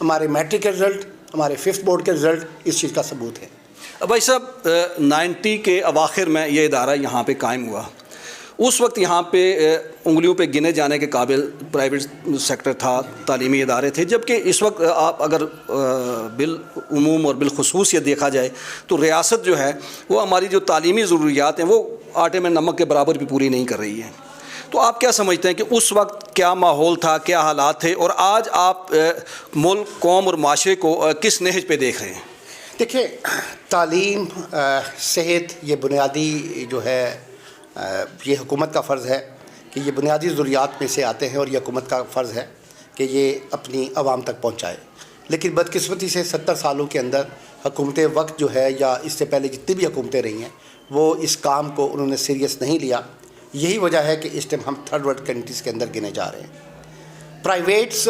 ہمارے میٹرک کے رزلٹ، ہمارے 5th بورڈ کے رزلٹ اس چیز کا ثبوت ہے۔ بھائی صاحب 90 کے اواخر میں یہ ادارہ یہاں پہ قائم ہوا، اس وقت یہاں پہ انگلیوں پہ گنے جانے کے قابل پرائیویٹ سیکٹر تھا، تعلیمی ادارے تھے، جبکہ اس وقت آپ اگر بالعموم اور بالخصوص یہ دیکھا جائے تو ریاست جو ہے وہ ہماری جو تعلیمی ضروریات ہیں وہ آٹے میں نمک کے برابر بھی پوری نہیں کر رہی ہے۔ تو آپ کیا سمجھتے ہیں کہ اس وقت کیا ماحول تھا، کیا حالات تھے، اور آج آپ ملک، قوم اور معاشرے کو کس نہج پہ دیکھ رہے ہیں؟ دیکھیں، تعلیم، صحت، یہ بنیادی جو ہے یہ حکومت کا فرض ہے کہ یہ بنیادی ضروریات میں سے آتے ہیں، اور یہ حکومت کا فرض ہے کہ یہ اپنی عوام تک پہنچائے۔ لیکن بدقسمتی سے 70 سالوں کے اندر حکومت وقت جو ہے، یا اس سے پہلے جتنی بھی حکومتیں رہی ہیں، وہ اس کام کو انہوں نے سیریس نہیں لیا۔ یہی وجہ ہے کہ اس ٹائم ہم 3rd ورلڈ کنٹریز کے اندر گنے جا رہے ہیں۔ پرائیویٹس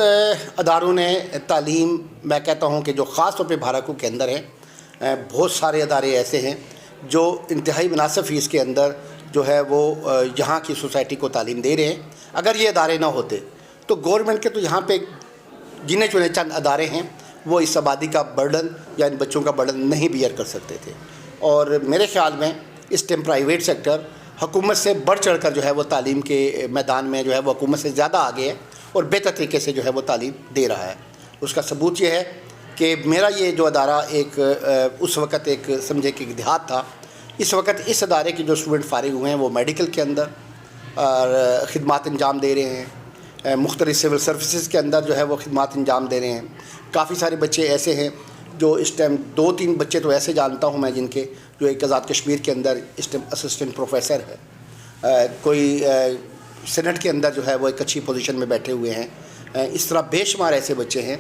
اداروں نے تعلیم، میں کہتا ہوں کہ جو خاص طور پہ بھارکو کے اندر ہیں، بہت سارے ادارے ایسے ہیں جو انتہائی مناسب فیس کے اندر جو ہے وہ یہاں کی سوسائٹی کو تعلیم دے رہے ہیں۔ اگر یہ ادارے نہ ہوتے تو گورنمنٹ کے تو یہاں پہ گنے چنے چند ادارے ہیں، وہ اس آبادی کا برڈن یا ان بچوں کا برڈن نہیں بیئر کر سکتے تھے۔ اور میرے خیال میں اس ٹائم پرائیویٹ سیکٹر حکومت سے بڑھ چڑھ کر جو ہے وہ تعلیم کے میدان میں جو ہے وہ حکومت سے زیادہ آگے ہے، اور بہتر طریقے سے جو ہے وہ تعلیم دے رہا ہے۔ اس کا ثبوت یہ ہے کہ میرا یہ جو ادارہ ایک اس وقت ایک سمجھے کہ دیہات تھا، اس وقت اس ادارے کے جو اسٹوڈنٹ فارغ ہوئے ہیں وہ میڈیکل کے اندر اور خدمات انجام دے رہے ہیں، مختلف سول سروسز کے اندر جو ہے وہ خدمات انجام دے رہے ہیں۔ کافی سارے بچے ایسے ہیں جو اس ٹائم 2-3 بچے تو ایسے جانتا ہوں میں جن کے جو ایک آزاد کشمیر کے اندر اس ٹائم اسسٹنٹ پروفیسر ہے، کوئی سینٹ کے اندر جو ہے وہ ایک اچھی پوزیشن میں بیٹھے ہوئے ہیں۔ اس طرح بے شمار ایسے بچے ہیں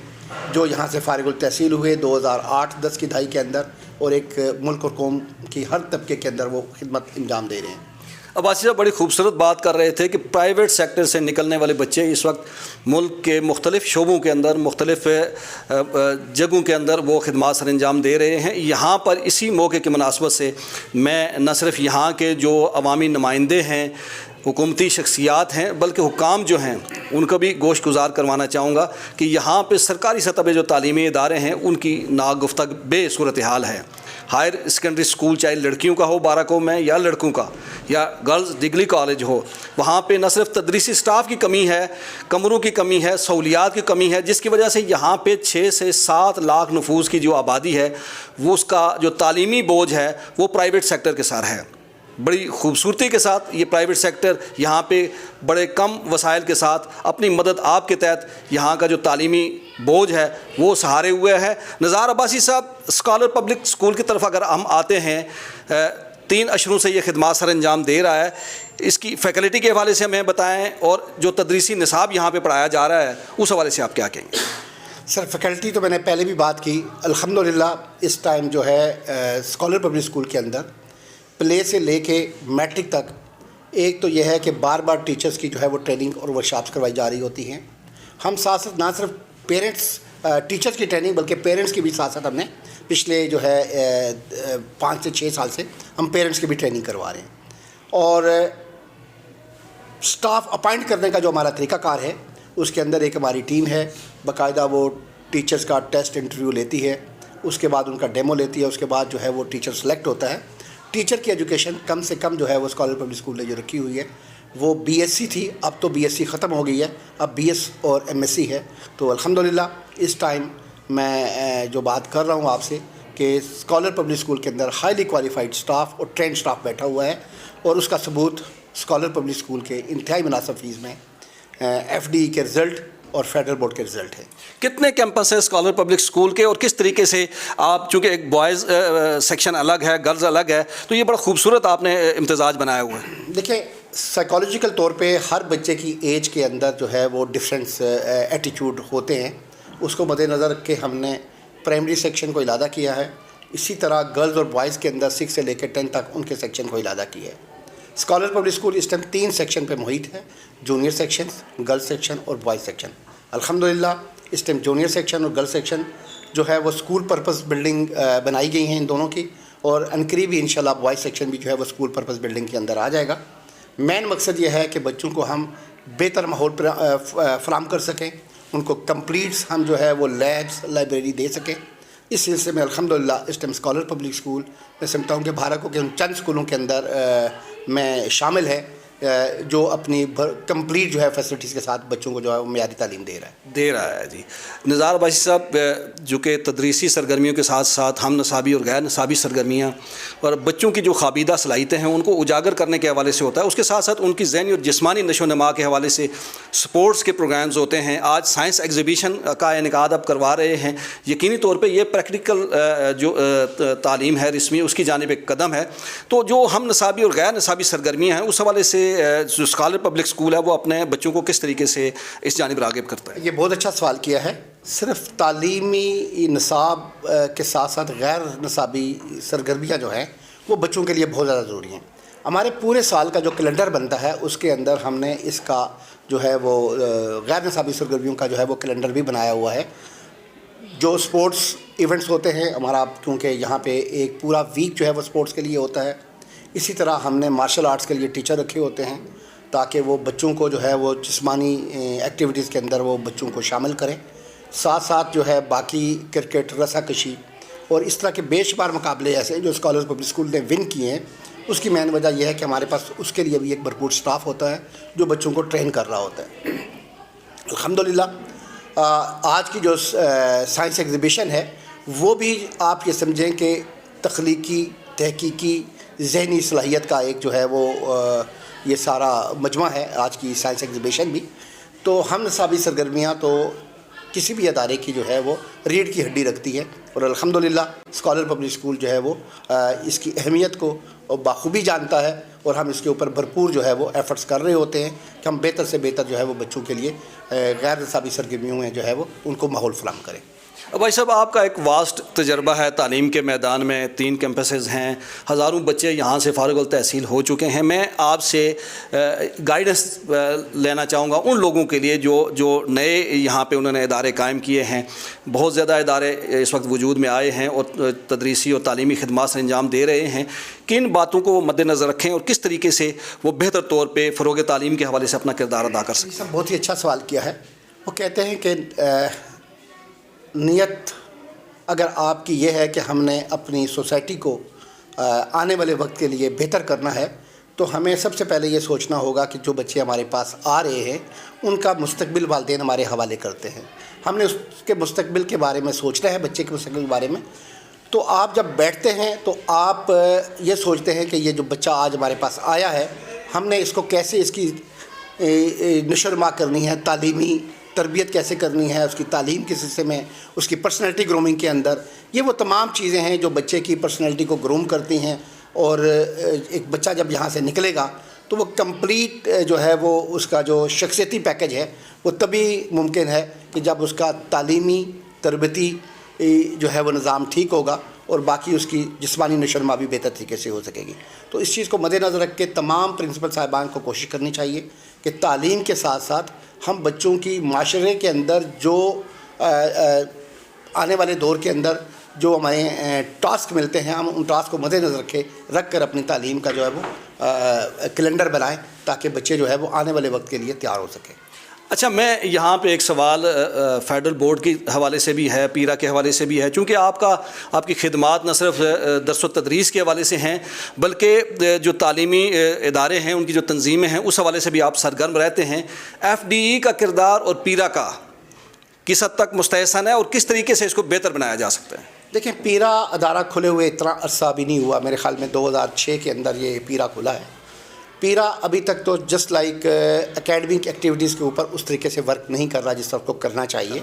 جو یہاں سے فارغ التحصیل ہوئے 2008-10 کی دہائی کے اندر، اور ایک ملک اور قوم کی ہر طبقے کے اندر وہ خدمت انجام دے رہے ہیں۔ عباسی صاحب بڑی خوبصورت بات کر رہے تھے کہ پرائیویٹ سیکٹر سے نکلنے والے بچے اس وقت ملک کے مختلف شعبوں کے اندر، مختلف جگہوں کے اندر وہ خدمات سر انجام دے رہے ہیں۔ یہاں پر اسی موقع کی مناسبت سے میں نہ صرف یہاں کے جو عوامی نمائندے ہیں، حکومتی شخصیات ہیں، بلکہ حکام جو ہیں ان کا بھی گوش گزار کروانا چاہوں گا کہ یہاں پہ سرکاری سطح پہ جو تعلیمی ادارے ہیں ان کی ناگفتہ بے صورتحال ہے۔ ہائر سیکنڈری اسکول چاہے لڑکیوں کا ہو بارہکو میں، یا لڑکوں کا، یا گرلز ڈگری کالج ہو، وہاں پہ نہ صرف تدریسی سٹاف کی کمی ہے، کمروں کی کمی ہے، سہولیات کی کمی ہے، جس کی وجہ سے یہاں پہ 6 سے 7 لاکھ نفوس کی جو آبادی ہے وہ اس کا جو تعلیمی بوجھ ہے وہ پرائیویٹ سیکٹر کے سر ہے۔ بڑی خوبصورتی کے ساتھ یہ پرائیویٹ سیکٹر یہاں پہ بڑے کم وسائل کے ساتھ اپنی مدد آپ کے تحت یہاں کا جو تعلیمی بوجھ ہے وہ سہارے ہوئے ہے۔ نزار عباسی صاحب، اسکالر پبلک اسکول کی طرف اگر ہم آتے ہیں، 3 اشروں سے یہ خدمات سر انجام دے رہا ہے، اس کی فیکلٹی کے حوالے سے ہمیں بتائیں، اور جو تدریسی نصاب یہاں پہ پڑھایا جا رہا ہے اس حوالے سے آپ کیا کہیں گے؟ سر، فیکلٹی تو میں نے پہلے بھی بات کی، الحمدللہ اس ٹائم جو ہے اسکالر پبلک اسکول کے اندر پلے سے لے کے میٹرک تک، ایک تو یہ ہے کہ بار بار ٹیچرز کی جو ہے وہ ٹریننگ اور ورکشاپس کروائی جا رہی ہوتی ہیں۔ ہم ساتھ ساتھ نہ صرف پیرنٹس ٹیچرز کی ٹریننگ بلکہ پیرنٹس کی بھی ساتھ ساتھ ہم نے پچھلے جو ہے 5 سے 6 سال سے ہم پیرنٹس کی بھی ٹریننگ کروا رہے ہیں۔ اور سٹاف اپائنٹ کرنے کا جو ہمارا طریقہ کار ہے اس کے اندر ایک ہماری ٹیم ہے، باقاعدہ وہ ٹیچرز کا ٹیسٹ انٹرویو لیتی ہے، اس کے بعد ان کا ڈیمو لیتی ہے، اس کے بعد جو ہے وہ ٹیچر سلیکٹ ہوتا ہے۔ ٹیچر کی ایجوکیشن کم سے کم جو ہے وہ اسکالر پبلک اسکول نے جو رکھی ہوئی ہے وہ BSc تھی، اب تو BSc ختم ہو گئی ہے، اب BS اور MSc ہے۔ تو الحمدللہ اس ٹائم میں جو بات کر رہا ہوں آپ سے کہ اسکالر پبلک اسکول کے اندر ہائیلی کوالیفائڈ سٹاف اور ٹرینڈ سٹاف بیٹھا ہوا ہے، اور اس کا ثبوت اسکالر پبلک اسکول کے انتہائی مناسب فیس میں FD کے رزلٹ اور فیڈرل بورڈ کے رزلٹ ہے۔ کتنے کیمپس ہیں اسکالر پبلک اسکول کے، اور کس طریقے سے آپ، چونکہ ایک بوائز سیکشن الگ ہے، گرلز الگ ہے، تو یہ بڑا خوبصورت آپ نے امتزاج بنایا ہوا ہے؟ دیکھیں، سائیکالوجیکل طور پہ ہر بچے کی ایج کے اندر جو ہے وہ ڈفرینس ایٹیچیوڈ ہوتے ہیں، اس کو مد نظر رکھ کے ہم نے پرائمری سیکشن کو علادہ کیا ہے۔ اسی طرح گرلز اور بوائز کے اندر 6 سے لے کے 10 تک ان کے سیکشن کو علادہ کیا ہے۔ اسکالر پبلک اسکول اس ٹائم 3 سیکشن پہ محیط ہے، جونیئر سیکشن، گرلز سیکشن اور بوائز سیکشن۔ الحمدللہ اس ٹائم جونیئر سیکشن اور گرلز سیکشن جو ہے وہ اسکول پرپز بلڈنگ بنائی گئی ہیں ان دونوں کی، اور عنقریب بھی انشاءاللہ بوائز سیکشن بھی جو ہے وہ اسکول پرپز بلڈنگ کے اندر آ جائے گا۔ مین مقصد یہ ہے کہ بچوں کو ہم بہتر ماحول فراہم کر سکیں، ان کو کمپلیٹس ہم جو ہے وہ لیبس لائبریری دے سکیں. اس سلسلے میں الحمدللہ اس ٹائم اسکالر پبلک اسکول میں سمجھتا ہوں کہ بھارت کے ان چند اسکولوں کے اندر میں شامل ہے جو اپنی کمپلیٹ جو ہے فیسلٹیز کے ساتھ بچوں کو جو ہے وہ معیاری تعلیم دے رہا ہے. جی نزار عباسی صاحب، جو کہ تدریسی سرگرمیوں کے ساتھ ساتھ ہم نصابی اور غیر نصابی سرگرمیاں اور بچوں کی جو خوابیدہ صلاحیتیں ہیں ان کو اجاگر کرنے کے حوالے سے ہوتا ہے، اس کے ساتھ ساتھ ان کی ذہنی اور جسمانی نشو و نما کے حوالے سے سپورٹس کے پروگرامز ہوتے ہیں. آج سائنس ایگزیبیشن کا انعقاد اب کروا رہے ہیں. یقینی طور پہ یہ پریکٹیکل جو تعلیم ہے رسمی، اس کی جانب ایک قدم ہے. تو جو ہم نصابی اور غیر نصابی سرگرمیاں ہیں اس حوالے سے جو اسکالر پبلک اسکول ہے وہ اپنے بچوں کو کس طریقے سے اس جانب راغب کرتا ہے؟ یہ بہت اچھا سوال کیا ہے. صرف تعلیمی نصاب کے ساتھ ساتھ غیر نصابی سرگرمیاں جو ہیں وہ بچوں کے لیے بہت زیادہ ضروری ہیں. ہمارے پورے سال کا جو کیلنڈر بنتا ہے اس کے اندر ہم نے اس کا جو ہے وہ غیر نصابی سرگرمیوں کا جو ہے وہ کیلنڈر بھی بنایا ہوا ہے. جو سپورٹس ایونٹس ہوتے ہیں ہمارا، کیونکہ یہاں پہ ایک پورا ویک جو ہے وہ سپورٹس کے لیے ہوتا ہے. اسی طرح ہم نے مارشل آرٹس کے لیے ٹیچر رکھے ہوتے ہیں تاکہ وہ بچوں کو جو ہے وہ جسمانی ایکٹیویٹیز کے اندر وہ بچوں کو شامل کریں. ساتھ ساتھ جو ہے باقی کرکٹ، رسا کشی اور اس طرح کے بے شمار مقابلے ایسے جو اسکالر پبلک اسکول نے ون کیے ہیں. اس کی مین وجہ یہ ہے کہ ہمارے پاس اس کے لیے بھی ایک بھرپور سٹاف ہوتا ہے جو بچوں کو ٹرین کر رہا ہوتا ہے. الحمدللہ آج کی جو سائنس ایگزیبیشن ہے وہ بھی آپ یہ سمجھیں کہ تخلیقی، تحقیقی، ذہنی صلاحیت کا ایک جو ہے وہ یہ سارا مجمع ہے آج کی سائنس ایگزیبیشن بھی. تو ہم نصابی سرگرمیاں تو کسی بھی ادارے کی جو ہے وہ ریڑھ کی ہڈی رکھتی ہے، اور الحمدللہ اسکالر پبلک اسکول جو ہے وہ اس کی اہمیت کو بخوبی جانتا ہے، اور ہم اس کے اوپر بھرپور جو ہے وہ ایفرٹس کر رہے ہوتے ہیں کہ ہم بہتر سے بہتر جو ہے وہ بچوں کے لیے غیر نصابی سرگرمیوں میں جو ہے وہ ان کو ماحول فراہم کریں. بھائی صاحب، آپ کا ایک واسٹ تجربہ ہے تعلیم کے میدان میں. 3 کیمپسز ہیں، ہزاروں بچے یہاں سے فارغ التحصیل ہو چکے ہیں. میں آپ سے گائیڈنس لینا چاہوں گا ان لوگوں کے لیے جو نئے یہاں پہ انہوں نے ادارے قائم کیے ہیں. بہت زیادہ ادارے اس وقت وجود میں آئے ہیں اور تدریسی اور تعلیمی خدمات سے انجام دے رہے ہیں. کن باتوں کو وہ مد نظر رکھیں اور کس طریقے سے وہ بہتر طور پہ فروغ تعلیم کے حوالے سے اپنا کردار ادا کر سکیں؟ بہت ہی اچھا سوال کیا ہے. وہ کہتے ہیں کہ نیت اگر آپ کی یہ ہے کہ ہم نے اپنی سوسائٹی کو آنے والے وقت کے لیے بہتر کرنا ہے تو ہمیں سب سے پہلے یہ سوچنا ہوگا کہ جو بچے ہمارے پاس آ رہے ہیں ان کا مستقبل والدین ہمارے حوالے کرتے ہیں. ہم نے اس کے مستقبل کے بارے میں سوچنا ہے، بچے کے مستقبل کے بارے میں. تو آپ جب بیٹھتے ہیں تو آپ یہ سوچتے ہیں کہ یہ جو بچہ آج ہمارے پاس آیا ہے ہم نے اس کو کیسے اس کی نشو و نما کرنی ہے، تعلیمی تربیت کیسے کرنی ہے، اس کی تعلیم کے سلسلے میں، اس کی پرسنالٹی گرومنگ کے اندر. یہ وہ تمام چیزیں ہیں جو بچے کی پرسنالٹی کو گروم کرتی ہیں، اور ایک بچہ جب یہاں سے نکلے گا تو وہ کمپلیٹ جو ہے وہ اس کا جو شخصیتی پیکج ہے وہ تبھی ممکن ہے کہ جب اس کا تعلیمی تربیتی جو ہے وہ نظام ٹھیک ہوگا اور باقی اس کی جسمانی نشو و نما بھی بہتر طریقے سے ہو سکے گی. تو اس چیز کو مد نظر رکھ کے تمام پرنسپل صاحبان کو کوشش کرنی چاہیے کہ تعلیم کے ساتھ ساتھ ہم بچوں کی معاشرے کے اندر جو آنے والے دور کے اندر جو ہمیں ٹاسک ملتے ہیں ہم ان ٹاسک کو مد نظر رکھ کر اپنی تعلیم کا جو ہے وہ کیلنڈر بنائیں تاکہ بچے جو ہے وہ آنے والے وقت کے لیے تیار ہو سکیں. اچھا، میں یہاں پہ ایک سوال فیڈرل بورڈ کے حوالے سے بھی ہے، پیرا کے حوالے سے بھی ہے، چونکہ آپ کی خدمات نہ صرف درس و تدریس کے حوالے سے ہیں بلکہ جو تعلیمی ادارے ہیں ان کی جو تنظیمیں ہیں اس حوالے سے بھی آپ سرگرم رہتے ہیں. FDE کا کردار اور پیرا کا کس حد تک مستحسن ہے اور کس طریقے سے اس کو بہتر بنایا جا سکتا ہے؟ دیکھیں، پیرا ادارہ کھلے ہوئے اتنا عرصہ بھی نہیں ہوا، میرے خیال میں 2006 کے اندر یہ پیرا کھلا ہے. پیرا ابھی تک تو جسٹ لائک اکیڈمک ایکٹیویٹیز کے اوپر اس طریقے سے ورک نہیں کر رہا جس طرح کو کرنا چاہیے.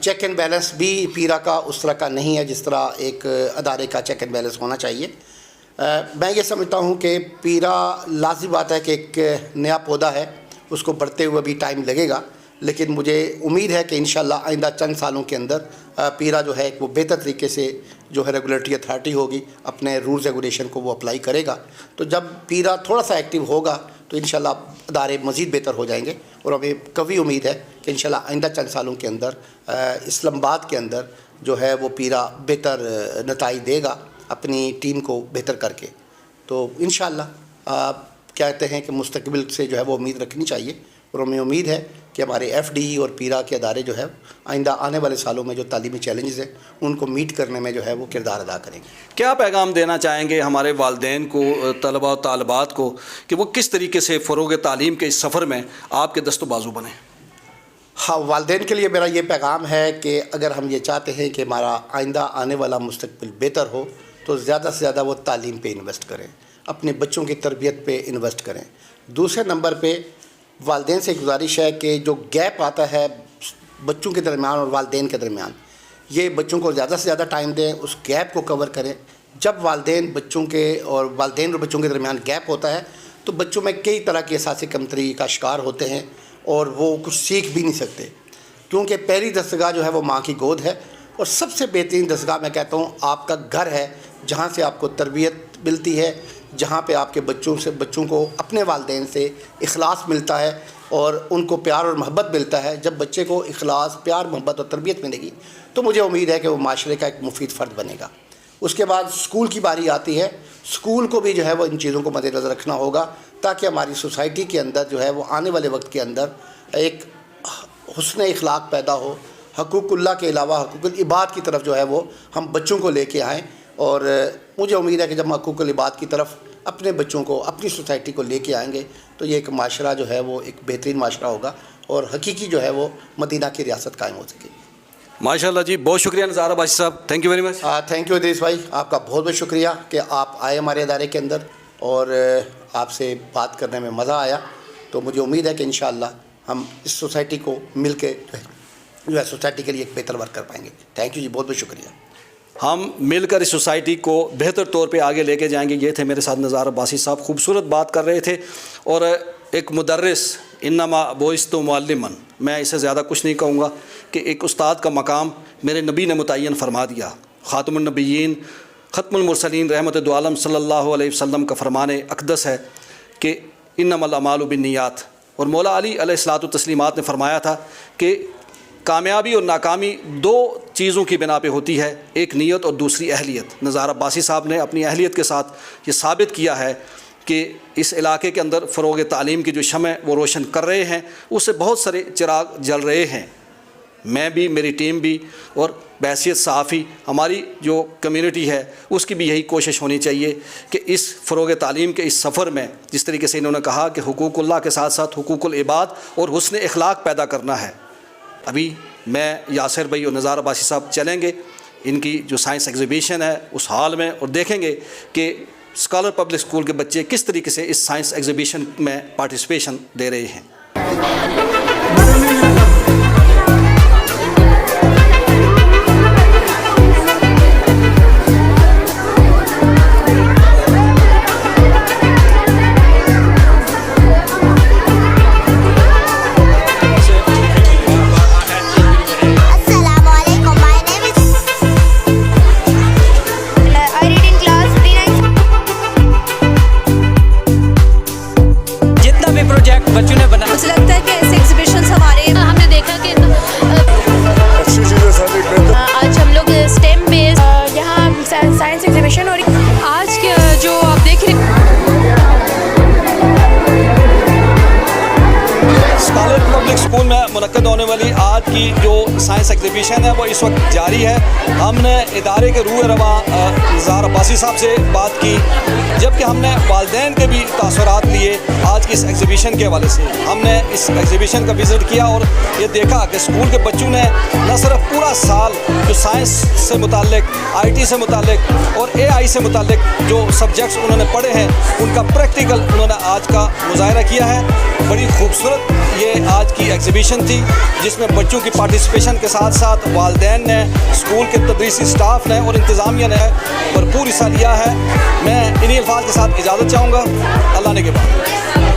چیک اینڈ بیلنس بھی پیرا کا اس طرح کا نہیں ہے جس طرح ایک ادارے کا چیک اینڈ بیلنس ہونا چاہیے. میں یہ سمجھتا ہوں کہ پیرا لازمی بات ہے کہ ایک نیا پودا ہے، اس کو بڑھتے ہوئے بھی ٹائم لگے گا، لیکن مجھے امید ہے کہ انشاءاللہ آئندہ چند سالوں کے اندر پیرا جو ہے وہ بہتر طریقے سے جو ہے ریگولیٹری اتھارٹی ہوگی اپنے رولز ریگولیشن کو وہ اپلائی کرے گا. تو جب پیرا تھوڑا سا ایکٹیو ہوگا تو انشاءاللہ ادارے مزید بہتر ہو جائیں گے، اور ہمیں قوی امید ہے کہ انشاءاللہ آئندہ چند سالوں کے اندر اسلام آباد کے اندر جو ہے وہ پیرا بہتر نتائج دے گا اپنی ٹیم کو بہتر کر کے. تو انشاءاللہ کہتے ہیں کہ مستقبل سے جو ہے وہ امید رکھنی چاہیے، اور اور ہمیں امید ہے کہ ہمارے ایف ڈی اور پیرا کے ادارے جو ہے آئندہ آنے والے سالوں میں جو تعلیمی چیلنجز ہیں ان کو میٹ کرنے میں جو ہے وہ کردار ادا کریں گے. کیا پیغام دینا چاہیں گے ہمارے والدین کو, طلباء و طالبات کو, کہ وہ کس طریقے سے فروغ تعلیم کے اس سفر میں آپ کے دست و بازو بنیں؟ ہاں, والدین کے لیے میرا یہ پیغام ہے کہ اگر ہم یہ چاہتے ہیں کہ ہمارا آئندہ آنے والا مستقبل بہتر ہو تو زیادہ سے زیادہ وہ تعلیم پہ انویسٹ کریں, اپنے بچوں کی تربیت پہ انویسٹ کریں. دوسرے نمبر پہ والدین سے گزارش ہے کہ جو گیپ آتا ہے بچوں کے درمیان اور والدین کے درمیان, یہ بچوں کو زیادہ سے زیادہ ٹائم دیں, اس گیپ کو کور کریں. جب والدین اور بچوں کے درمیان گیپ ہوتا ہے تو بچوں میں کئی طرح کی احساسی کمتری کا شکار ہوتے ہیں اور وہ کچھ سیکھ بھی نہیں سکتے, کیونکہ پہلی دستگاہ جو ہے وہ ماں کی گود ہے. اور سب سے بہترین دستگاہ میں کہتا ہوں آپ کا گھر ہے, جہاں سے آپ کو تربیت ملتی ہے, جہاں پہ آپ کے بچوں کو اپنے والدین سے اخلاص ملتا ہے اور ان کو پیار اور محبت ملتا ہے. جب بچے کو اخلاص, پیار, محبت اور تربیت ملے گی تو مجھے امید ہے کہ وہ معاشرے کا ایک مفید فرد بنے گا. اس کے بعد اسکول کی باری آتی ہے. اسکول کو بھی جو ہے وہ ان چیزوں کو مد نظر رکھنا ہوگا تاکہ ہماری سوسائٹی کے اندر جو ہے وہ آنے والے وقت کے اندر ایک حسن اخلاق پیدا ہو. حقوق اللہ کے علاوہ حقوق العباد کی طرف جو ہے وہ ہم بچوں کو لے کے آئیں, اور مجھے امید ہے کہ جب ہم حقوق العباد کی طرف اپنے بچوں کو, اپنی سوسائٹی کو لے کے آئیں گے تو یہ ایک معاشرہ جو ہے وہ ایک بہترین معاشرہ ہوگا اور حقیقی جو ہے وہ مدینہ کی ریاست قائم ہو سکے گی. ماشاء اللہ جی, بہت شکریہ نظار عباسی صاحب, thank you very much. Thank you Idrees بھائی, آپ کا بہت بہت شکریہ کہ آپ آئے ہمارے ادارے کے اندر اور آپ سے بات کرنے میں مزہ آیا. تو مجھے امید ہے کہ انشاءاللہ ہم اس سوسائٹی کو مل کے جو ہے سوسائٹی کے لیے ایک بہتر ورک کر پائیں گے. تھینک یو جی, بہت بہت شکریہ. ہم مل کر اس سوسائٹی کو بہتر طور پہ آگے لے کے جائیں گے. یہ تھے میرے ساتھ نظار عباسی صاحب, خوبصورت بات کر رہے تھے. اور ایک مدرس, انما بعثت معلما, میں اسے زیادہ کچھ نہیں کہوں گا کہ ایک استاد کا مقام میرے نبی نے متعین فرما دیا. خاتم النبیین, ختم المرسلین, رحمت دو عالم صلی اللہ علیہ وسلم کا فرمان اقدس ہے کہ انما الاعمال بالنیات. اور مولا علی علیہ الصلوۃ والتسلیمات نے فرمایا تھا کہ کامیابی اور ناکامی دو چیزوں کی بنا پہ ہوتی ہے, ایک نیت اور دوسری اہلیت. نظار عباسی صاحب نے اپنی اہلیت کے ساتھ یہ ثابت کیا ہے کہ اس علاقے کے اندر فروغ تعلیم کی جو شمع وہ روشن کر رہے ہیں, اس سے بہت سارے چراغ جل رہے ہیں. میں بھی, میری ٹیم بھی, اور بحیثیت صحافی ہماری جو کمیونٹی ہے اس کی بھی یہی کوشش ہونی چاہیے کہ اس فروغ تعلیم کے اس سفر میں, جس طریقے سے انہوں نے کہا کہ حقوق اللہ کے ساتھ ساتھ حقوق العباد اور حسن اخلاق پیدا کرنا ہے. ابھی میں, یاسر بھائی اور نظار عباسی صاحب چلیں گے ان کی جو سائنس ایگزیبیشن ہے اس ہال میں, اور دیکھیں گے کہ اسکالر پبلک اسکول کے بچے کس طریقے سے اس سائنس ایگزیبیشن میں پارٹیسپیشن دے رہے ہیں. بچوں نے بنا, مجھے لگتا ہے کہ ایسے ایگزیبیشنس ہمارے, ہم نے دیکھا کہ اچھی چیزیں آج ہم لوگ اسٹیم بیس یہاں سائنس ایگزیبیشن, اور آج کے جو آپ دیکھ رہے اسکالر پبلک اسکول میں منعقد ہونے والی آج کی جو سائنس ایگزیبیشن ہے وہ اس وقت جاری ہے. ہم نے ادارے کے روح رواں نظار عباسی صاحب سے بات کی, جبکہ ہم نے والدین کے بھی تاثرات لیے آج کی اس ایگزیبیشن کے حوالے سے. ہم نے اس ایگزیبیشن کا وزٹ کیا اور یہ دیکھا کہ اسکول کے بچوں نے نہ صرف پورا سال جو سائنس سے متعلق, آئی ٹی سے متعلق اور اے آئی سے متعلق جو سبجیکٹس انہوں نے پڑھے ہیں ان کا پریکٹیکل انہوں نے آج کا مظاہرہ کیا ہے. بڑی خوبصورت یہ آج کی ایگزیبیشن تھی جس میں بچوں کی پارٹیسپیشن کے ساتھ ساتھ والدین نے, اسکول کے تدریسی سٹاف نے اور انتظامیہ نے بھرپور حصہ لیا ہے. میں انہی الفاظ کے ساتھ اجازت چاہوں گا. اللہ نے کے بعد.